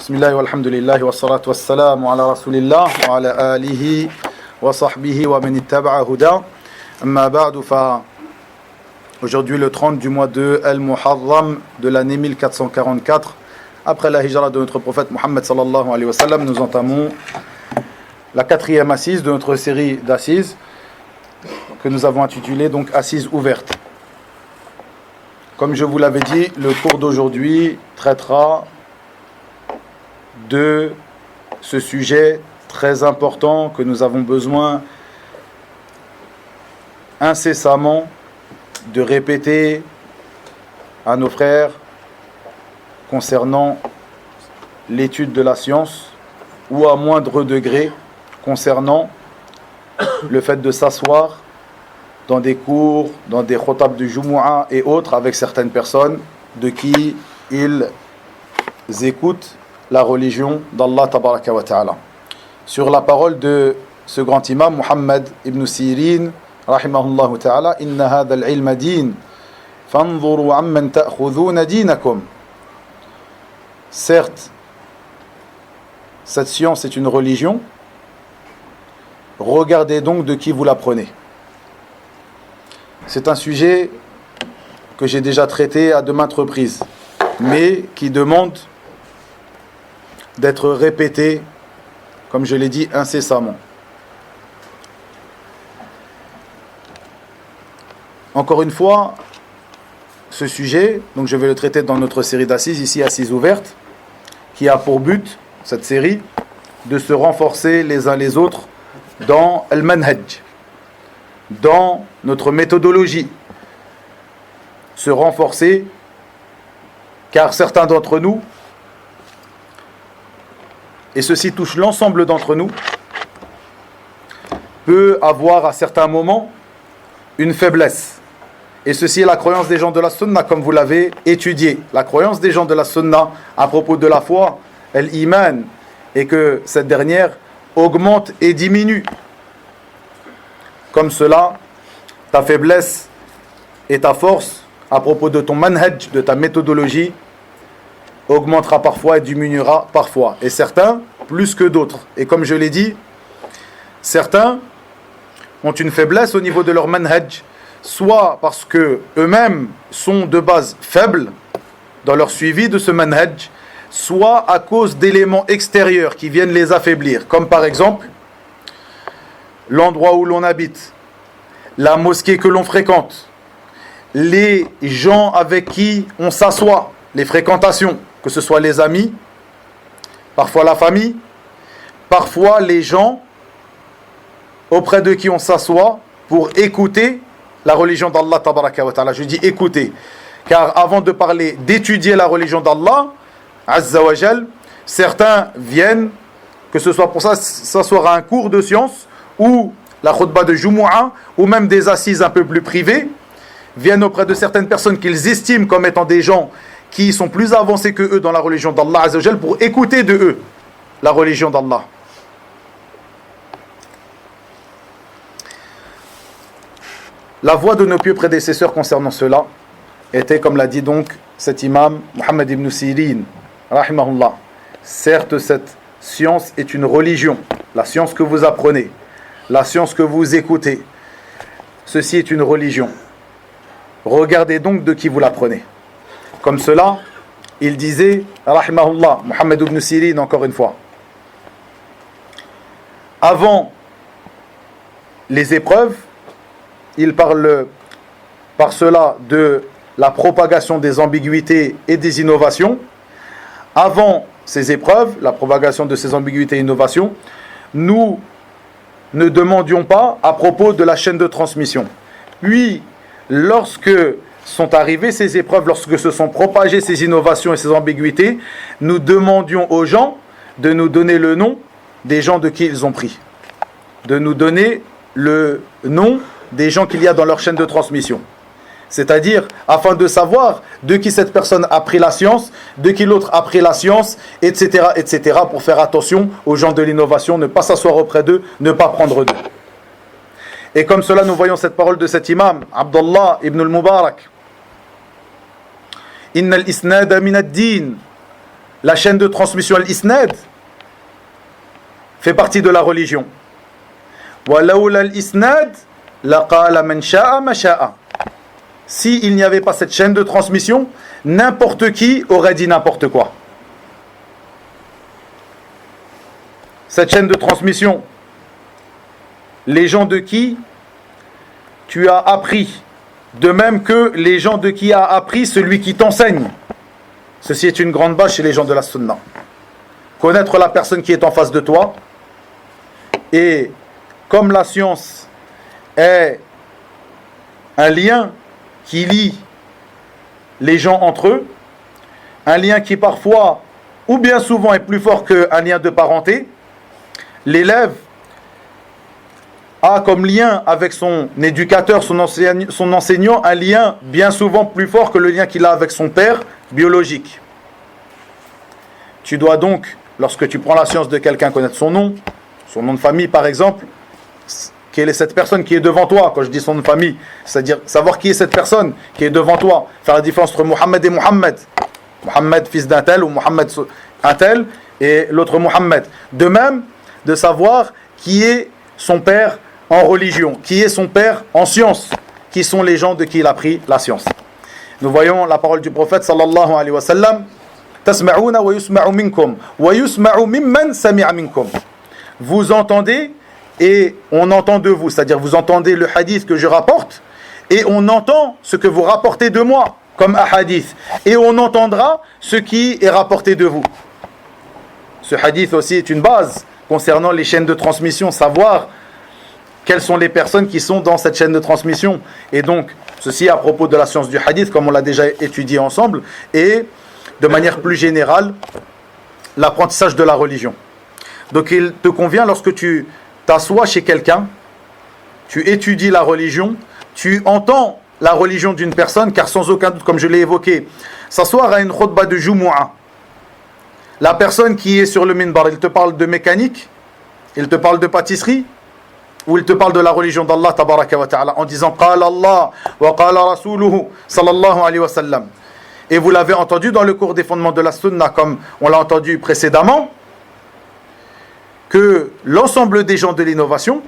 Bismillah walhamdulillah wa salatu wa salam ala rasulillah wa ala alihi wa sahbihi wa man ittaba'a huda. Amma ba'du fa aujourd'hui le 30 du mois de Al-Muharram de l'année 1444 après la hijra de notre prophète Muhammad sallallahu alayhi wa sallam, nous entamons la quatrième assise de notre série d'assises que nous avons intitulée donc Assises ouvertes. Comme je vous l'avais dit, le cours d'aujourd'hui traitera de ce sujet très important que nous avons besoin incessamment de répéter à nos frères concernant l'étude de la science, ou à moindre degré concernant le fait de s'asseoir dans des cours, dans des khotab de Jumu'ah et autres avec certaines personnes de qui ils écoutent la religion d'Allah tabaraka wa ta'ala. Sur la parole de ce grand imam Muhammad ibn Sirin rahimahullah ta'ala, inna hadha al-ilma din fanzuru amman ta'khudhuna dinakum. Certes, cette science est une religion, regardez donc de qui vous la prenez. C'est un sujet que j'ai déjà traité à de maintes reprises, mais qui demande d'être répété, comme je l'ai dit, incessamment. Encore une fois, ce sujet, donc je vais le traiter dans notre série d'assises, ici Assises ouvertes, qui a pour but, cette série, de se renforcer les uns les autres dans le manhaj, dans notre méthodologie. Se renforcer, car certains d'entre nous, et ceci touche l'ensemble d'entre nous, peut avoir à certains moments une faiblesse. Et ceci est la croyance des gens de la sunna, comme vous l'avez étudié. La croyance des gens de la sunna à propos de la foi, l'iman, et que cette dernière augmente et diminue. Comme cela, ta faiblesse et ta force à propos de ton manhaj, de ta méthodologie, augmentera parfois et diminuera parfois. Et certains, plus que d'autres. Et comme je l'ai dit, certains ont une faiblesse au niveau de leur manhaj, soit parce que eux-mêmes sont de base faibles dans leur suivi de ce manhaj, soit à cause d'éléments extérieurs qui viennent les affaiblir, comme par exemple l'endroit où l'on habite, la mosquée que l'on fréquente, les gens avec qui on s'assoit, les fréquentations, que ce soit les amis, parfois la famille, parfois les gens auprès de qui on s'assoit pour écouter la religion d'Allah tabaraka wa ta'ala. Je dis écouter, car avant de parler, d'étudier la religion d'Allah azza wa jal, certains viennent, que ce soit pour ça s'asseoir à un cours de science, ou la khutbah de Jumu'ah, ou même des assises un peu plus privées, viennent auprès de certaines personnes qu'ils estiment comme étant des gens qui sont plus avancés que eux dans la religion d'Allah azza wa jal, pour écouter de eux la religion d'Allah. La voix de nos pieux prédécesseurs concernant cela était, comme l'a dit donc cet imam Muhammad ibn Sirin rahimahullah. Certes, cette science est une religion, la science que vous apprenez, la science que vous écoutez, ceci est une religion. Regardez donc de qui vous l'apprenez. Comme cela, il disait rahimahullah, Muhammad ibn Sirin encore une fois, avant les épreuves, il parle par cela de la propagation des ambiguïtés et des innovations. Avant ces épreuves, la propagation de ces ambiguïtés et innovations, nous ne demandions pas à propos de la chaîne de transmission. Puis, lorsque sont arrivées ces épreuves, lorsque se sont propagées ces innovations et ces ambiguïtés, nous demandions aux gens de nous donner le nom des gens de qui ils ont pris. De nous donner le nom des gens qu'il y a dans leur chaîne de transmission. C'est-à-dire, afin de savoir de qui cette personne a pris la science, de qui l'autre a pris la science, etc., etc., pour faire attention aux gens de l'innovation, ne pas s'asseoir auprès d'eux, ne pas prendre d'eux. Et comme cela, nous voyons cette parole de cet imam, Abdullah ibn al-Mubarak. Inna al-isnada min ad-din. la chaîne de transmission, al-isnad, fait partie de la religion. وَلَوْلَا الْإِسْنَادِ لَقَالَ مَنْ شَاءَ مَا شَاءَ. S'il n'y avait pas cette chaîne de transmission, n'importe qui aurait dit n'importe quoi. Cette chaîne de transmission, les gens de qui tu as appris, de même que les gens de qui a appris celui qui t'enseigne. Ceci est une grande base chez les gens de la sunna. Connaître la personne qui est en face de toi, et comme la science est un lien qui lie les gens entre eux, un lien qui parfois, ou bien souvent, est plus fort qu'un lien de parenté, l'élève a comme lien avec son éducateur, son enseignant, un lien bien souvent plus fort que le lien qu'il a avec son père biologique. Tu dois donc, lorsque tu prends la science de quelqu'un, connaître son nom de famille par exemple, quelle est cette personne qui est devant toi. Quand je dis son nom de famille, c'est-à-dire savoir qui est cette personne qui est devant toi, faire la différence entre Mohammed et Mohammed. Mohammed fils d'un tel ou Mohammed un tel et l'autre Mohammed. De même, de savoir qui est son père en religion, qui est son père en science, qui sont les gens de qui il a pris la science. Nous voyons la parole du prophète sallallahu alayhi wa sallam: Tasma'una wa yusma'u minkum wa yusma'u mimman sami'a minkum. Vous entendez et on entend de vous, c'est-à-dire vous entendez le hadith que je rapporte et on entend ce que vous rapportez de moi comme un hadith et on entendra ce qui est rapporté de vous. Ce hadith aussi est une base concernant les chaînes de transmission, savoir quelles sont les personnes qui sont dans cette chaîne de transmission. Et donc, ceci à propos de la science du hadith, comme on l'a déjà étudié ensemble, et de manière plus générale, l'apprentissage de la religion. Donc, il te convient, lorsque tu t'assois chez quelqu'un, tu étudies la religion, tu entends la religion d'une personne, car sans aucun doute, comme je l'ai évoqué, s'asseoir à une khutbah de Jumu'ah, la personne qui est sur le minbar, il te parle de mécanique, il te parle de pâtisserie, ou il te parle de la religion d'Allah tabaraka wa ta'ala en disant qala Allah wa qala rasuluhu sallallahu alayhi wa sallam. Et vous l'avez entendu dans le cours des fondements de la sunna, comme on l'a entendu précédemment, que l'ensemble des gens de l'innovation,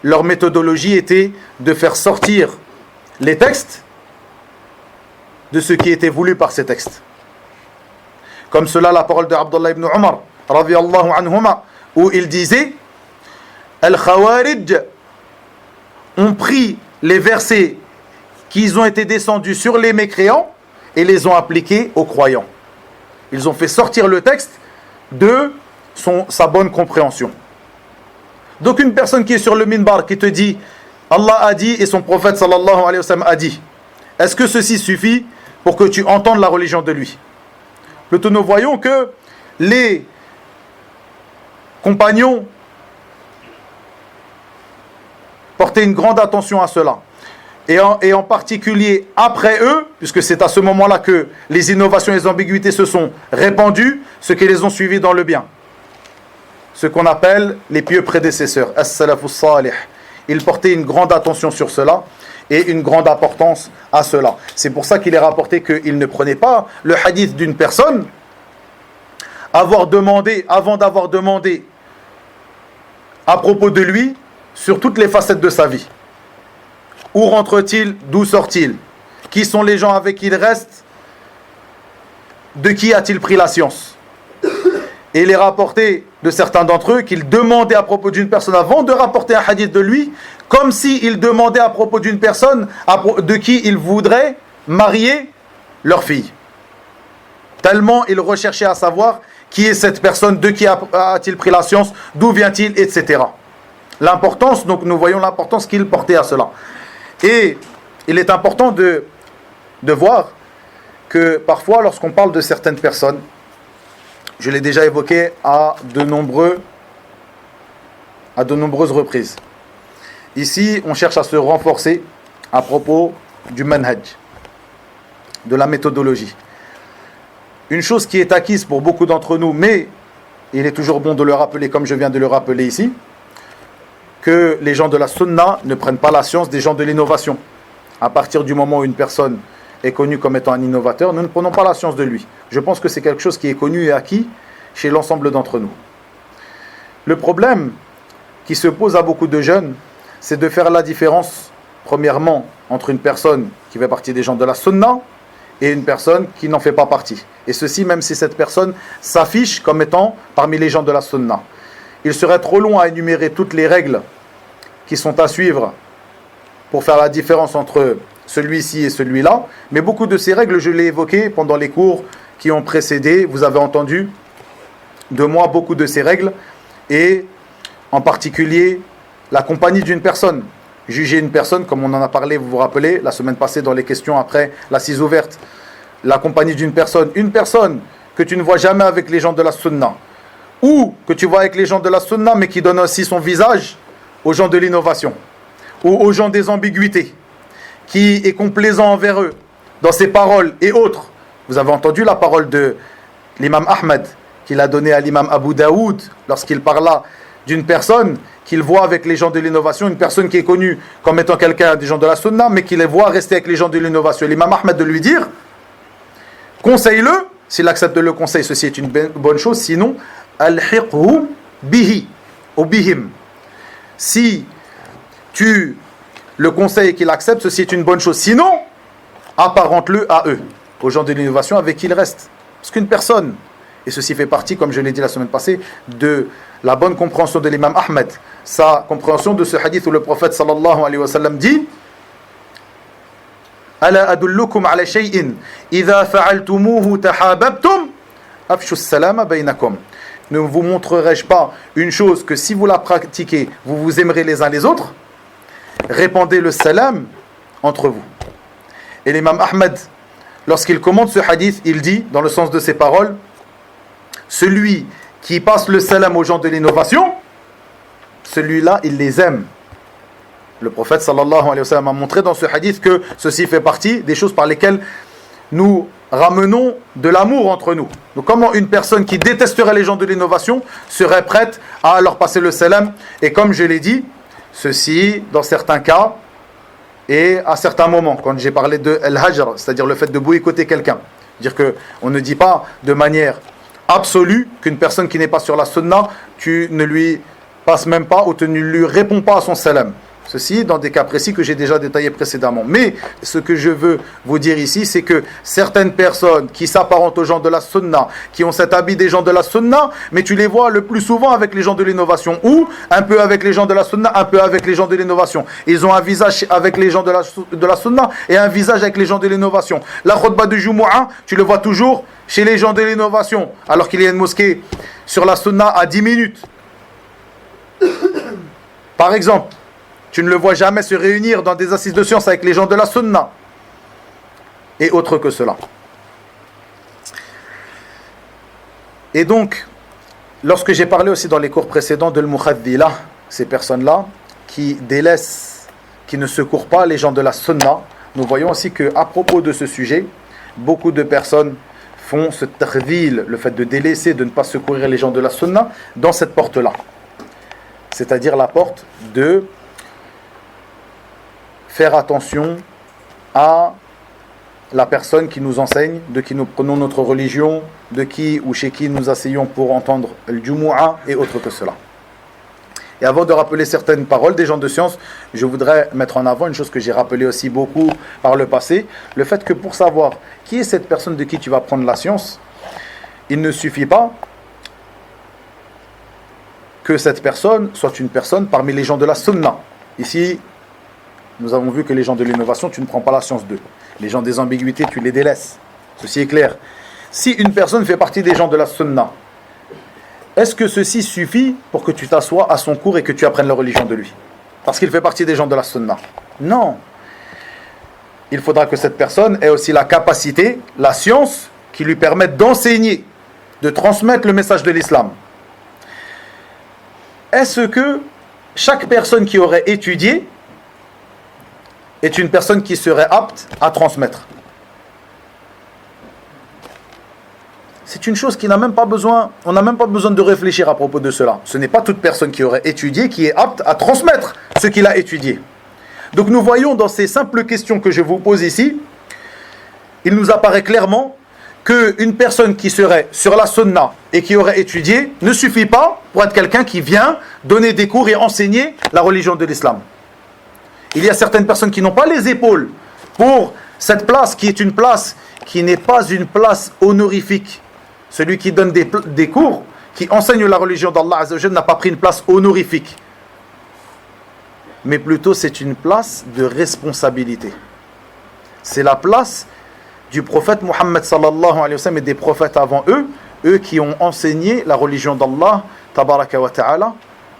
leur méthodologie était de faire sortir les textes de ce qui était voulu par ces textes. Comme cela la parole de Abdullah ibn Umar radiyallahu anhuma, où il disait: Al-Khawarij ont pris les versets qui ont été descendus sur les mécréants et les ont appliqués aux croyants. Ils ont fait sortir le texte de sa bonne compréhension. Donc une personne qui est sur le minbar, qui te dit Allah a dit et son prophète sallallahu alayhi wa sallam a dit, est-ce que ceci suffit pour que tu entendes la religion de lui? Plutôt nous voyons que les compagnons portaient une grande attention à cela. Et en particulier après eux, puisque c'est à ce moment-là que les innovations et les ambiguïtés se sont répandues, ceux qui les ont suivis dans le bien. Ce qu'on appelle les pieux prédécesseurs, as-salafus salih. Ils portaient une grande attention sur cela et une grande importance à cela. C'est pour ça qu'il est rapporté qu'ils ne prenaient pas le hadith d'une personne avant d'avoir demandé à propos de lui sur toutes les facettes de sa vie. Où rentre-t-il? D'où sort-il? Qui sont les gens avec qui il reste? De qui a-t-il pris la science? Et il est rapporté de certains d'entre eux qu'ils demandaient à propos d'une personne avant de rapporter un hadith de lui, comme s'ils demandaient à propos d'une personne de qui ils voudraient marier leur fille. Tellement ils recherchaient à savoir qui est cette personne, de qui a-t-il pris la science, d'où vient-il, etc. L'importance, donc nous voyons l'importance qu'il portait à cela. Et il est important de voir que parfois lorsqu'on parle de certaines personnes, je l'ai déjà évoqué à de nombreuses reprises. Ici, on cherche à se renforcer à propos du manhaj, de la méthodologie. Une chose qui est acquise pour beaucoup d'entre nous, mais il est toujours bon de le rappeler comme je viens de le rappeler ici, que les gens de la sunna ne prennent pas la science des gens de l'innovation. À partir du moment où une personne est connu comme étant un innovateur, nous ne prenons pas la science de lui. Je pense que c'est quelque chose qui est connu et acquis chez l'ensemble d'entre nous. Le problème qui se pose à beaucoup de jeunes, c'est de faire la différence, premièrement, entre une personne qui fait partie des gens de la sunna et une personne qui n'en fait pas partie. Et ceci, même si cette personne s'affiche comme étant parmi les gens de la sunna. Il serait trop long à énumérer toutes les règles qui sont à suivre pour faire la différence entre celui-ci et celui-là. Mais beaucoup de ces règles, je l'ai évoqué pendant les cours qui ont précédé. Vous avez entendu de moi beaucoup de ces règles. Et en particulier, la compagnie d'une personne. Juger une personne, comme on en a parlé, vous vous rappelez, la semaine passée dans les questions après l'assise ouverte. La compagnie d'une personne. Une personne que tu ne vois jamais avec les gens de la sunna. Ou que tu vois avec les gens de la sunna, mais qui donne aussi son visage aux gens de l'innovation. Ou aux gens des ambiguïtés. Qui est complaisant envers eux, dans ses paroles et autres. Vous avez entendu la parole de l'imam Ahmed, qu'il a donnée à l'imam Abu Daoud, lorsqu'il parla d'une personne qu'il voit avec les gens de l'innovation, une personne qui est connue comme étant quelqu'un des gens de la sunna, mais qui les voit rester avec les gens de l'innovation. L'imam Ahmed de lui dire, conseille-le, s'il accepte le conseil, ceci est une bonne chose, sinon, alhiqhu bihi, ou bihim. Si tu le conseil et qu'il accepte, ceci est une bonne chose. Sinon, apparente-le à eux, aux gens de l'innovation avec qui il reste. Parce qu'une personne, et ceci fait partie, comme je l'ai dit la semaine passée, de la bonne compréhension de l'imam Ahmed, sa compréhension de ce hadith où le prophète sallallahu alayhi wa sallam dit Ala adullukum ala shay'in idha fa'altumuhu tahabbtum afshu as-salama baynakum. Ne vous montrerai-je pas une chose que si vous la pratiquez, vous vous aimerez les uns les autres? Répandez le salam entre vous. Et l'imam Ahmed, lorsqu'il commente ce hadith, il dit, dans le sens de ses paroles, celui qui passe le salam aux gens de l'innovation, celui-là, il les aime. Le prophète sallallahu alayhi wa sallam a montré dans ce hadith que ceci fait partie des choses par lesquelles nous ramenons de l'amour entre nous. Donc comment une personne qui détesterait les gens de l'innovation serait prête à leur passer le salam? Et comme je l'ai dit, ceci, dans certains cas, et à certains moments, quand j'ai parlé de al-hajr, c'est-à-dire le fait de boycotter quelqu'un. Dire qu'on ne dit pas de manière absolue qu'une personne qui n'est pas sur la sunna, tu ne lui passes même pas ou tu ne lui réponds pas à son salam. Ceci dans des cas précis que j'ai déjà détaillés précédemment. Mais ce que je veux vous dire ici, c'est que certaines personnes qui s'apparentent aux gens de la sunna, qui ont cet habit des gens de la sunna, mais tu les vois le plus souvent avec les gens de l'innovation, ou un peu avec les gens de la sunna, un peu avec les gens de l'innovation. Ils ont un visage avec les gens de la sunna et un visage avec les gens de l'innovation. La khutbah de Jumu'ah, tu le vois toujours chez les gens de l'innovation, alors qu'il y a une mosquée sur la sunna à 10 minutes. Par exemple, tu ne le vois jamais se réunir dans des assises de science avec les gens de la sunna. Et autre que cela. Et donc, lorsque j'ai parlé aussi dans les cours précédents de l'mukhadhila, ces personnes-là qui délaissent, qui ne secourent pas les gens de la sunna, nous voyons aussi qu'à propos de ce sujet, beaucoup de personnes font ce tardil, le fait de délaisser, de ne pas secourir les gens de la sunna, dans cette porte-là. C'est-à-dire la porte de faire attention à la personne qui nous enseigne, de qui nous prenons notre religion, de qui ou chez qui nous asseyons pour entendre le Jumu'ah et autre que cela. Et avant de rappeler certaines paroles des gens de science, je voudrais mettre en avant une chose que j'ai rappelée aussi beaucoup par le passé, le fait que pour savoir qui est cette personne de qui tu vas prendre la science, il ne suffit pas que cette personne soit une personne parmi les gens de la sunna. Ici, nous avons vu que les gens de l'innovation, tu ne prends pas la science d'eux. Les gens des ambiguïtés, tu les délaisses. Ceci est clair. Si une personne fait partie des gens de la sunna, est-ce que ceci suffit pour que tu t'assoies à son cours et que tu apprennes la religion de lui? Parce qu'il fait partie des gens de la sunna. Non. Il faudra que cette personne ait aussi la capacité, la science, qui lui permette d'enseigner, de transmettre le message de l'islam. Est-ce que chaque personne qui aurait étudié est une personne qui serait apte à transmettre? C'est une chose qui n'a même pas besoin, on n'a même pas besoin de réfléchir à propos de cela. Ce n'est pas toute personne qui aurait étudié qui est apte à transmettre ce qu'il a étudié. Donc nous voyons dans ces simples questions que je vous pose ici, il nous apparaît clairement qu'une personne qui serait sur la sunna et qui aurait étudié ne suffit pas pour être quelqu'un qui vient donner des cours et enseigner la religion de l'islam. Il y a certaines personnes qui n'ont pas les épaules pour cette place qui est une place qui n'est pas une place honorifique. Celui qui donne des cours, qui enseigne la religion d'Allah Azza wa Jalla n'a pas pris une place honorifique. Mais plutôt c'est une place de responsabilité. C'est la place du prophète Muhammad sallallahu alayhi wa sallam et des prophètes avant eux, eux qui ont enseigné la religion d'Allah tabaraka wa ta'ala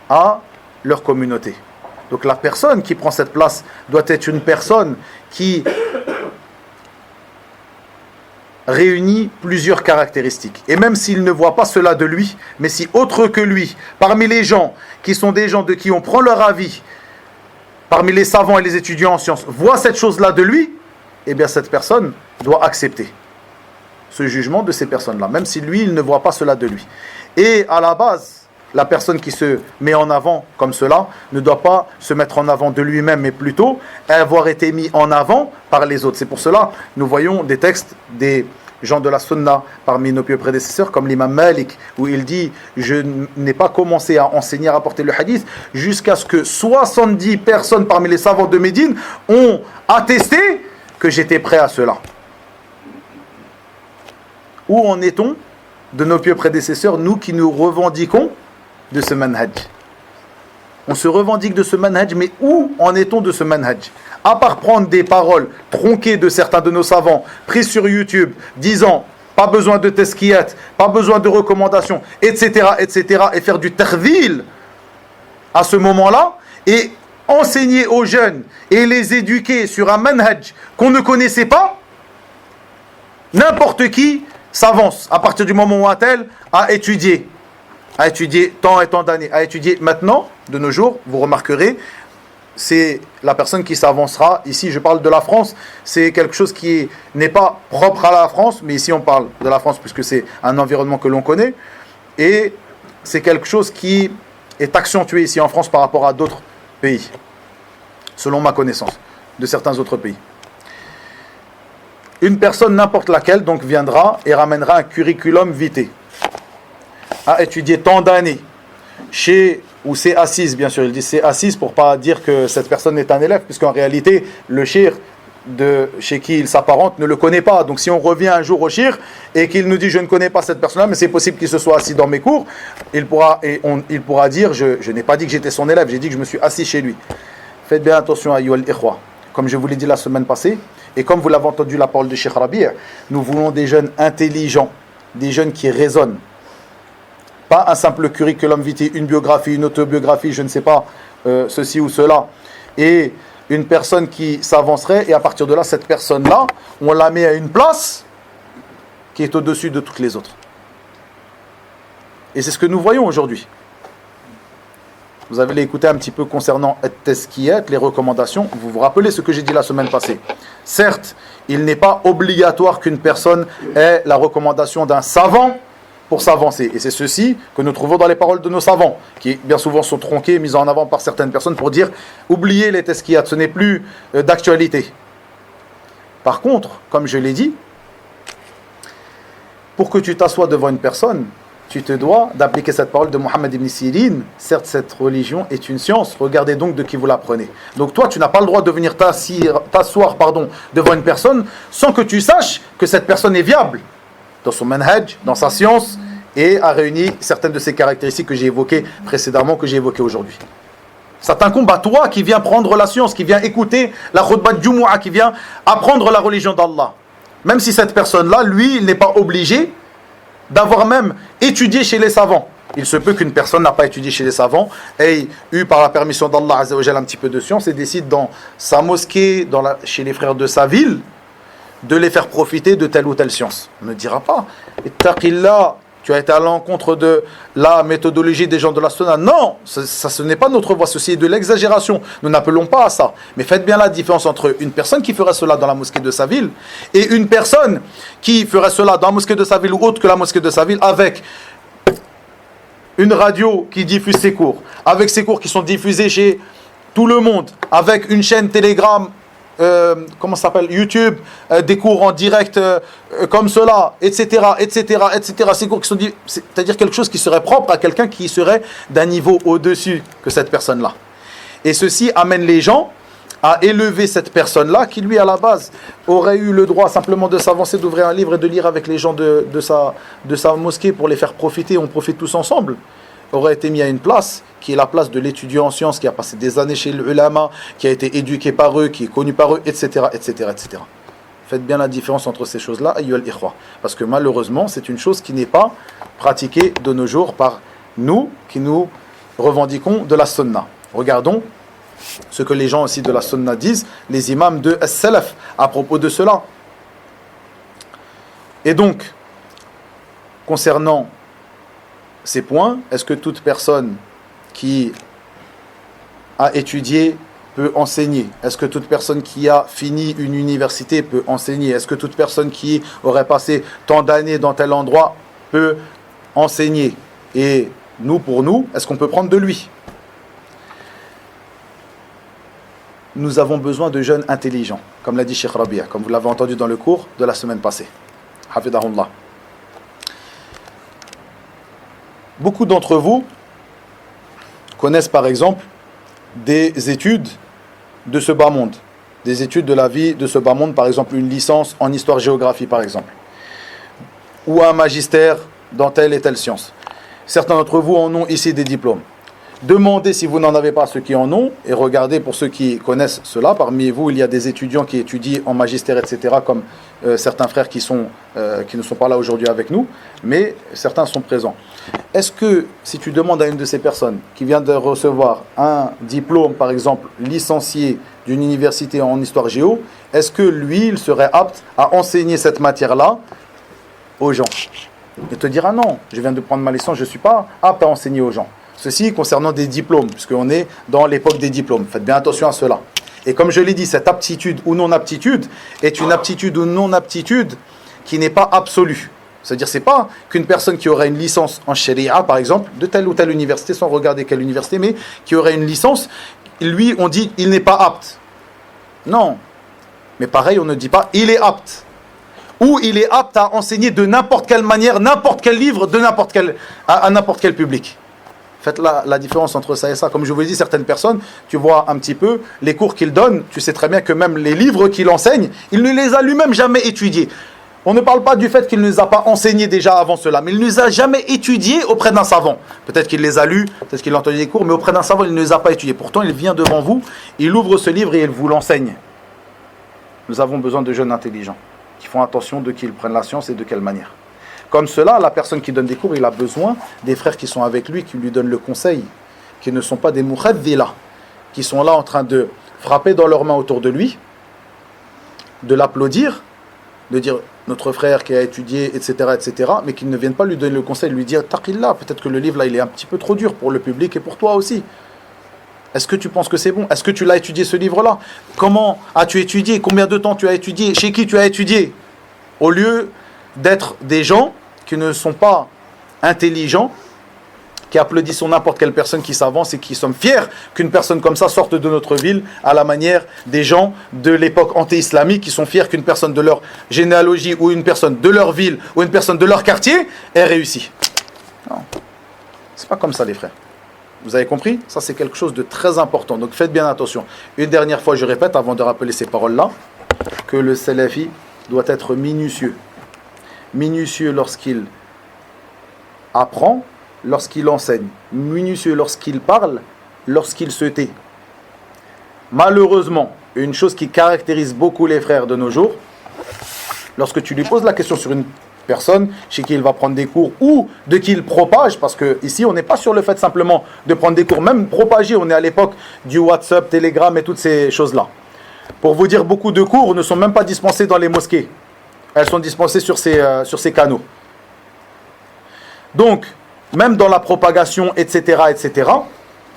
à leur communauté. Donc la personne qui prend cette place doit être une personne qui réunit plusieurs caractéristiques. Et même s'il ne voit pas cela de lui, mais si autre que lui, parmi les gens qui sont des gens de qui on prend leur avis, parmi les savants et les étudiants en sciences, voit cette chose-là de lui, eh bien cette personne doit accepter ce jugement de ces personnes-là, même si lui, il ne voit pas cela de lui. Et à la base, la personne qui se met en avant comme cela ne doit pas se mettre en avant de lui-même, mais plutôt avoir été mis en avant par les autres. C'est pour cela nous voyons des textes des gens de la sunna parmi nos pieux prédécesseurs, comme l'imam Malik, où il dit « Je n'ai pas commencé à enseigner, à rapporter le hadith, jusqu'à ce que 70 personnes parmi les savants de Médine ont attesté que j'étais prêt à cela. » Où en est-on de nos pieux prédécesseurs, nous qui nous revendiquons de ce manhaj? On se revendique de ce manhaj, mais où en est-on de ce manhaj? À part prendre des paroles tronquées de certains de nos savants, prises sur YouTube, disant pas besoin de tazkiyat, pas besoin de recommandations, etc., etc., et faire du tarvil à ce moment-là, et enseigner aux jeunes et les éduquer sur un manhaj qu'on ne connaissait pas, n'importe qui s'avance à partir du moment où un tel a étudié tant et tant d'années, a étudié maintenant, de nos jours, vous remarquerez, c'est la personne qui s'avancera. Ici, je parle de la France, c'est quelque chose qui n'est pas propre à la France, mais ici on parle de la France puisque c'est un environnement que l'on connaît, et c'est quelque chose qui est accentué ici en France par rapport à d'autres pays, selon ma connaissance, de certains autres pays. Une personne, n'importe laquelle, donc viendra et ramènera un curriculum vitae, a étudié tant d'années, où c'est assise, bien sûr, il dit c'est assise pour pas dire que cette personne est un élève, puisqu'en réalité, le shir chez qui il s'apparente ne le connaît pas. Donc si on revient un jour au shir et qu'il nous dit je ne connais pas cette personne-là, mais c'est possible qu'il se soit assis dans mes cours, il pourra dire je n'ai pas dit que j'étais son élève, j'ai dit que je me suis assis chez lui. Faites bien attention à Ayyuhal Ikhwa. Comme je vous l'ai dit la semaine passée, et comme vous l'avez entendu la parole de Cheikh Rabi', nous voulons des jeunes intelligents, des jeunes qui raisonnent. Pas un simple curriculum vitae, une biographie, une autobiographie, je ne sais pas, ceci ou cela. Et une personne qui s'avancerait, et à partir de là, cette personne-là, on la met à une place qui est au-dessus de toutes les autres. Et c'est ce que nous voyons aujourd'hui. Vous avez écouté un petit peu concernant at-tazkiyat, les recommandations. Vous vous rappelez ce que j'ai dit la semaine passée. Certes, il n'est pas obligatoire qu'une personne ait la recommandation d'un savant pour s'avancer. Et c'est ceci que nous trouvons dans les paroles de nos savants, qui bien souvent sont tronqués, mis en avant par certaines personnes pour dire « oubliez les tazkiyat, ce n'est plus d'actualité ». Par contre, comme je l'ai dit, pour que tu t'assoies devant une personne, tu te dois d'appliquer cette parole de Mohammed ibn Sirin. Certes, cette religion est une science. Regardez donc de qui vous l'apprenez. Donc toi, tu n'as pas le droit de venir t'asseoir devant une personne sans que tu saches que cette personne est viable dans son manhaj, dans sa science, et a réuni certaines de ces caractéristiques que j'ai évoquées précédemment, que j'ai évoquées aujourd'hui. Ça t'incombe à toi qui viens prendre la science, qui vient écouter la khutbah de Jumu'ah, qui vient apprendre la religion d'Allah. Même si cette personne-là, lui, il n'est pas obligé d'avoir même étudié chez les savants. Il se peut qu'une personne n'a pas étudié chez les savants, ait eu par la permission d'Allah Azza wa Jalla un petit peu de science et décide dans sa mosquée, chez les frères de sa ville, de les faire profiter de telle ou telle science. On ne dira pas « Ittaqillah, tu as été à l'encontre de la méthodologie des gens de la sunna ». Non, ce n'est pas notre voie, ceci est de l'exagération. Nous n'appelons pas à ça. Mais faites bien la différence entre une personne qui ferait cela dans la mosquée de sa ville et une personne qui ferait cela dans la mosquée de sa ville ou autre que la mosquée de sa ville avec une radio qui diffuse ses cours, avec ses cours qui sont diffusés chez tout le monde, avec une chaîne Telegram comment ça s'appelle, YouTube, des cours en direct comme cela, etc., etc., etc. Ces cours qui sont c'est-à-dire quelque chose qui serait propre à quelqu'un qui serait d'un niveau au-dessus que cette personne-là. Et ceci amène les gens à élever cette personne-là qui, lui, à la base, aurait eu le droit simplement de s'avancer, d'ouvrir un livre et de lire avec les gens de sa mosquée pour les faire profiter, on profite tous ensemble, aurait été mis à une place qui est la place de l'étudiant en sciences, qui a passé des années chez l'ulama, qui a été éduqué par eux, qui est connu par eux, etc., etc., etc. Faites bien la différence entre ces choses-là, ayyuhal ikhwa. Parce que malheureusement, c'est une chose qui n'est pas pratiquée de nos jours par nous, qui nous revendiquons de la sunna. Regardons ce que les gens aussi de la sunna disent, les imams de as-salaf, à propos de cela. Et donc, concernant ces points, est-ce que toute personne qui a étudié peut enseigner? Est-ce que toute personne qui a fini une université peut enseigner? Est-ce que toute personne qui aurait passé tant d'années dans tel endroit peut enseigner? Et nous, pour nous, est-ce qu'on peut prendre de lui? Nous avons besoin de jeunes intelligents, comme l'a dit Cheikh Rabia, comme vous l'avez entendu dans le cours de la semaine passée. Hafidahullah. Beaucoup d'entre vous connaissent par exemple des études de ce bas monde, des études de la vie de ce bas monde, par exemple une licence en histoire-géographie par exemple, ou un magistère dans telle et telle science. Certains d'entre vous en ont ici des diplômes. Demandez si vous n'en avez pas ceux qui en ont, et regardez pour ceux qui connaissent cela. Parmi vous, il y a des étudiants qui étudient en magistère, etc., comme certains frères qui ne sont pas là aujourd'hui avec nous, mais certains sont présents. Est-ce que, si tu demandes à une de ces personnes qui vient de recevoir un diplôme, par exemple, licencié d'une université en histoire géo, est-ce que lui, il serait apte à enseigner cette matière-là aux gens? Il te dira non, je viens de prendre ma licence, je ne suis pas apte à enseigner aux gens. Ceci concernant des diplômes, puisqu'on est dans l'époque des diplômes. Faites bien attention à cela. Et comme je l'ai dit, cette aptitude ou non-aptitude est une aptitude ou non-aptitude qui n'est pas absolue. C'est-à-dire, c'est pas qu'une personne qui aurait une licence en sharia, par exemple, de telle ou telle université, sans regarder quelle université, mais qui aurait une licence, lui, on dit, il n'est pas apte. Non. Mais pareil, on ne dit pas, il est apte. Ou il est apte à enseigner de n'importe quelle manière, n'importe quel livre, à n'importe quel public. Faites la différence entre ça et ça. Comme je vous l'ai dit, certaines personnes, tu vois un petit peu les cours qu'il donne, tu sais très bien que même les livres qu'il enseigne, il ne les a lui-même jamais étudiés. On ne parle pas du fait qu'il ne les a pas enseignés déjà avant cela, mais il ne les a jamais étudiés auprès d'un savant. Peut-être qu'il les a lus, peut-être qu'il a entendu des cours, mais auprès d'un savant, il ne les a pas étudiés. Pourtant, il vient devant vous, il ouvre ce livre et il vous l'enseigne. Nous avons besoin de jeunes intelligents, qui font attention de qui ils prennent la science et de quelle manière. Comme cela, la personne qui donne des cours, il a besoin des frères qui sont avec lui, qui lui donnent le conseil, qui ne sont pas des mukhadhila, qui sont là en train de frapper dans leurs mains autour de lui, de l'applaudir, de dire notre frère qui a étudié, etc., etc., mais qu'ils ne viennent pas lui donner le conseil, lui dire taqillah, peut-être que le livre là il est un petit peu trop dur pour le public et pour toi aussi. Est-ce que tu penses que c'est bon? Est-ce que tu l'as étudié ce livre-là? Comment as-tu étudié? Combien de temps tu as étudié? Chez qui tu as étudié? Au lieu d'être des gens qui ne sont pas intelligents, qui applaudissent n'importe quelle personne qui s'avance et qui sont fiers qu'une personne comme ça sorte de notre ville à la manière des gens de l'époque anti-islamique qui sont fiers qu'une personne de leur généalogie ou une personne de leur ville ou une personne de leur quartier ait réussi. Non, c'est pas comme ça les frères. Vous avez compris? Ça c'est quelque chose de très important, donc faites bien attention. Une dernière fois je répète avant de rappeler ces paroles-là, que le salafi doit être minutieux. Minutieux lorsqu'il apprend, lorsqu'il enseigne, minutieux lorsqu'il parle, lorsqu'il se tait. Malheureusement, une chose qui caractérise beaucoup les frères de nos jours, lorsque tu lui poses la question sur une personne chez qui il va prendre des cours ou de qui il propage, parce que ici on n'est pas sur le fait simplement de prendre des cours, même propager, on est à l'époque du WhatsApp, Telegram et toutes ces choses-là. Pour vous dire, beaucoup de cours ne sont même pas dispensés dans les mosquées. Elles sont dispensées sur ces canaux. Donc, même dans la propagation, etc., etc.,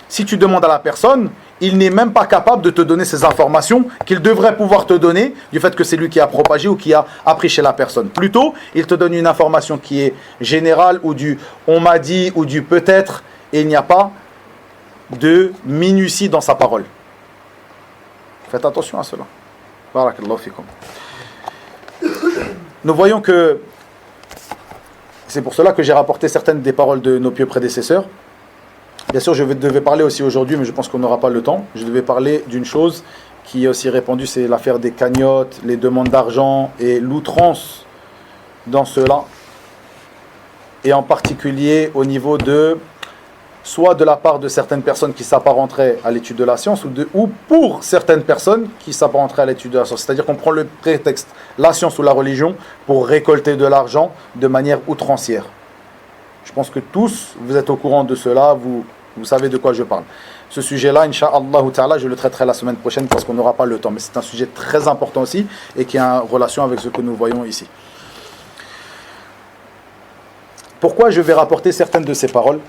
si tu demandes à la personne, il n'est même pas capable de te donner ces informations qu'il devrait pouvoir te donner du fait que c'est lui qui a propagé ou qui a appris chez la personne. Plutôt, il te donne une information qui est générale ou du « on m'a dit » ou du « peut-être » et il n'y a pas de minutie dans sa parole. Faites attention à cela. Barakallahu fikum. Nous voyons que c'est pour cela que j'ai rapporté certaines des paroles de nos pieux prédécesseurs. Bien sûr, je devais parler aussi aujourd'hui, mais je pense qu'on n'aura pas le temps. Je devais parler d'une chose qui est aussi répandue, c'est l'affaire des cagnottes, les demandes d'argent et l'outrance dans cela. Et en particulier au niveau de, soit de la part de certaines personnes qui s'apparenteraient à l'étude de la science, ou pour certaines personnes qui s'apparenteraient à l'étude de la science. C'est-à-dire qu'on prend le prétexte, la science ou la religion, pour récolter de l'argent de manière outrancière. Je pense que tous, vous êtes au courant de cela, vous savez de quoi je parle. Ce sujet-là, Inch'Allah ta'ala, je le traiterai la semaine prochaine parce qu'on n'aura pas le temps. Mais c'est un sujet très important aussi et qui a une relation avec ce que nous voyons ici. Pourquoi je vais rapporter certaines de ces paroles ?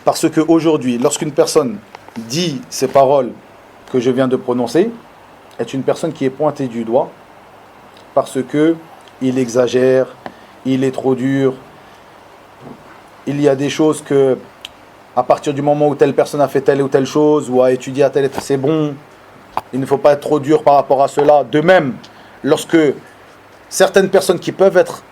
Parce qu'aujourd'hui, lorsqu'une personne dit ces paroles que je viens de prononcer, est une personne qui est pointée du doigt parce qu'il exagère, il est trop dur. Il y a des choses que, à partir du moment où telle personne a fait telle ou telle chose, ou a étudié à telle, c'est bon. Il ne faut pas être trop dur par rapport à cela. De même, lorsque certaines personnes qui peuvent être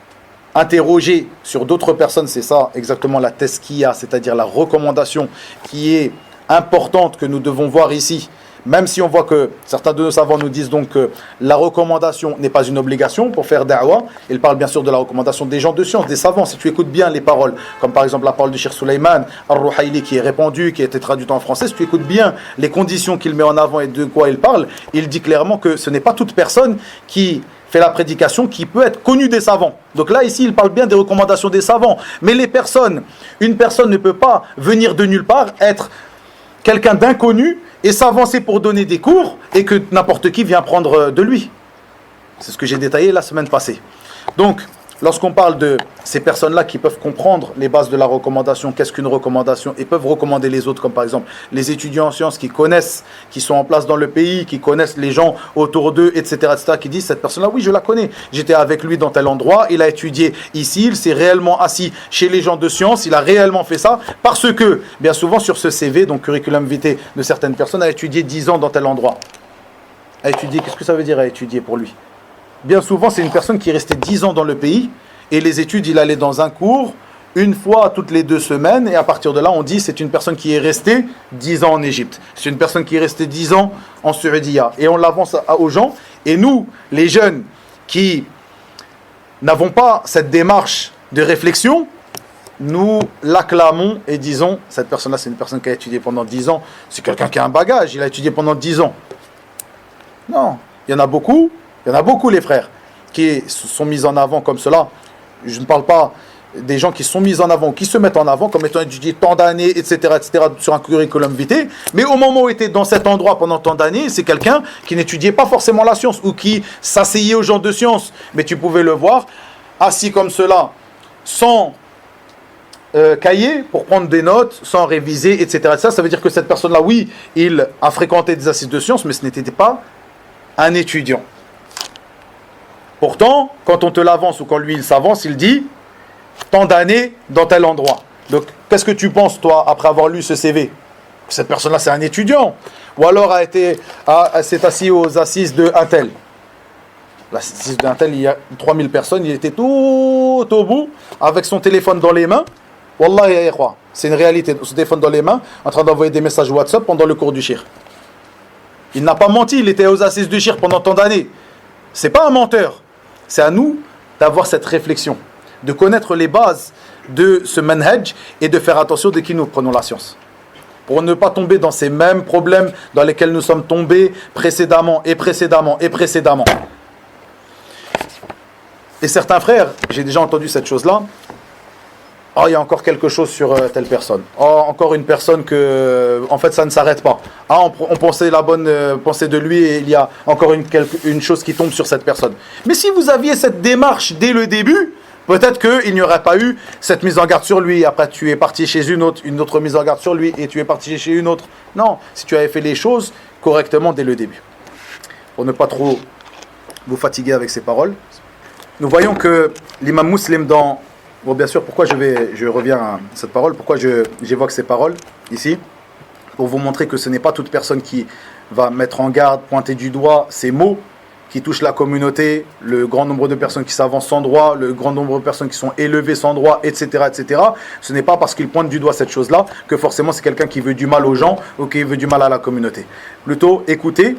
interrogées sur d'autres personnes, c'est ça exactement la tazkiya, c'est-à-dire la recommandation qui est importante que nous devons voir ici. Même si on voit que certains de nos savants nous disent donc que la recommandation n'est pas une obligation pour faire da'wah, ils parlent bien sûr de la recommandation des gens de science, des savants. Si tu écoutes bien les paroles, comme par exemple la parole de Cheikh Sulaiman Ar-Ruhaili qui est répandue, qui a été traduite en français, si tu écoutes bien les conditions qu'il met en avant et de quoi il parle, il dit clairement que ce n'est pas toute personne qui fait la prédication qui peut être connue des savants. Donc là, ici, il parle bien des recommandations des savants. Mais les personnes, une personne ne peut pas venir de nulle part, être quelqu'un d'inconnu et s'avancer pour donner des cours et que n'importe qui vient prendre de lui. C'est ce que j'ai détaillé la semaine passée. Donc, lorsqu'on parle de ces personnes-là qui peuvent comprendre les bases de la recommandation, qu'est-ce qu'une recommandation, et peuvent recommander les autres, comme par exemple les étudiants en sciences qui connaissent, qui sont en place dans le pays, qui connaissent les gens autour d'eux, etc., qui disent, cette personne-là, oui, je la connais, j'étais avec lui dans tel endroit, il a étudié ici, il s'est réellement assis chez les gens de science, il a réellement fait ça, parce que, bien souvent sur ce CV, donc curriculum vitae de certaines personnes, a étudié 10 ans dans tel endroit. A étudié, qu'est-ce que ça veut dire à étudier pour lui ? Bien souvent, c'est une personne qui est restée 10 ans dans le pays, et les études, il allait dans un cours, une fois toutes les 2 semaines, et à partir de là, on dit c'est une personne qui est restée 10 ans en Égypte. C'est une personne qui est restée 10 ans en Saoudia. Et on l'avance aux gens, et nous, les jeunes, qui n'avons pas cette démarche de réflexion, nous l'acclamons et disons, cette personne-là, c'est une personne qui a étudié pendant 10 ans, c'est quelqu'un qui a un bagage, il a étudié pendant 10 ans. Non, il y en a beaucoup les frères qui sont mis en avant comme cela. Je ne parle pas des gens qui sont mis en avant, qui se mettent en avant comme étant étudiés tant d'années, etc., sur un curriculum vitae. Mais au moment où il était dans cet endroit pendant tant d'années, c'est quelqu'un qui n'étudiait pas forcément la science ou qui s'asseyait aux gens de science. Mais tu pouvais le voir assis comme cela, sans cahier pour prendre des notes, sans réviser, etc. Ça veut dire que cette personne-là, oui, il a fréquenté des assises de sciences, mais ce n'était pas un étudiant. Pourtant, quand on te l'avance ou quand lui il s'avance, il dit tant d'années dans tel endroit. Donc, qu'est-ce que tu penses, toi, après avoir lu ce CV ? Cette personne-là, c'est un étudiant. Ou alors s'est assis aux assises de un tel. L'assise d'un tel, il y a 3000 personnes, il était tout au bout, avec son téléphone dans les mains. Wallah, c'est une réalité, son téléphone dans les mains, en train d'envoyer des messages WhatsApp pendant le cours du shir. Il n'a pas menti, il était aux assises du shir pendant tant d'années. C'est pas un menteur. C'est à nous d'avoir cette réflexion, de connaître les bases de ce manhaj et de faire attention de qui nous prenons la science. Pour ne pas tomber dans ces mêmes problèmes dans lesquels nous sommes tombés précédemment. Et certains frères, j'ai déjà entendu cette chose-là, il y a encore quelque chose sur telle personne. Encore une personne que, en fait, ça ne s'arrête pas. On pensait la bonne pensée de lui et il y a encore une chose qui tombe sur cette personne. Mais si vous aviez cette démarche dès le début, peut-être qu'il n'y aurait pas eu cette mise en garde sur lui. Après, tu es parti chez une autre mise en garde sur lui et tu es parti chez une autre. Non, si tu avais fait les choses correctement dès le début. Pour ne pas trop vous fatiguer avec ces paroles. Nous voyons que l'imam Muslim dans... Bon, bien sûr, pourquoi je reviens à cette parole, pourquoi j'évoque ces paroles ici, pour vous montrer que ce n'est pas toute personne qui va mettre en garde, pointer du doigt ces mots, qui touchent la communauté, le grand nombre de personnes qui s'avancent sans droit, le grand nombre de personnes qui sont élevées sans droit, etc., etc. Ce n'est pas parce qu'il pointe du doigt cette chose-là que forcément c'est quelqu'un qui veut du mal aux gens ou qui veut du mal à la communauté. Plutôt, écoutez